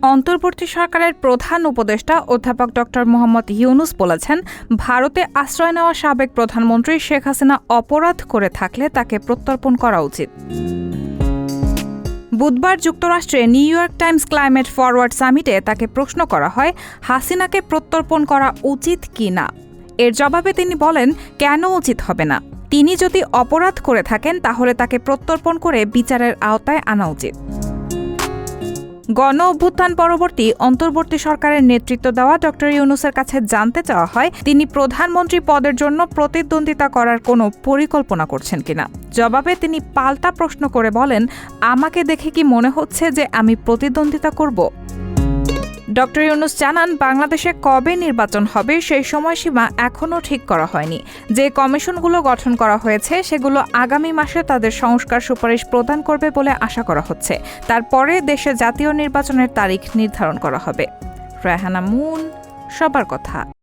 অন্তর্বর্তী সরকারের প্রধান উপদেষ্টা অধ্যাপক ড. মোহাম্মদ ইউনূস বলেছেন, ভারতে আশ্রয় নেওয়া সাবেক প্রধানমন্ত্রী শেখ হাসিনা অপরাধ করে থাকলে তাকে প্রত্যর্পণ করা উচিত। বুধবার যুক্তরাষ্ট্রে New York Times climate forward সামিটে তাকে প্রশ্ন করা হয়, হাসিনাকে প্রত্যর্পণ করা উচিত কি না। এর জবাবে তিনি বলেন, কেন উচিত হবে না? তিনি যদি অপরাধ করে থাকেন তাহলে তাকে প্রত্যর্পণ করে বিচারের আওতায় আনা উচিত। গণ অভ্যুত্থান পরবর্তী অন্তর্বর্তী সরকারের নেতৃত্ব দেওয়া ড. ইউনূসের কাছে জানতে চাওয়া হয়, তিনি প্রধানমন্ত্রী পদের জন্য প্রতিদ্বন্দ্বিতা করার কোনো পরিকল্পনা করছেন কিনা। জবাবে তিনি পাল্টা প্রশ্ন করে বলেন, আমাকে দেখে কি মনে হচ্ছে যে আমি প্রতিদ্বন্দ্বিতা করব? ড. ইউনূস জানান, বাংলাদেশে কবে নির্বাচন হবে সেই সময়সীমা এখনও ঠিক করা হয়নি। যে কমিশনগুলো গঠন করা হয়েছে সেগুলো আগামী মাসে তাদের সংস্কার সুপারিশ প্রদান করবে বলে আশা করা হচ্ছে। তারপরে দেশে জাতীয় নির্বাচনের তারিখ নির্ধারণ করা হবে। রায়হানা মুন, সবার কথা।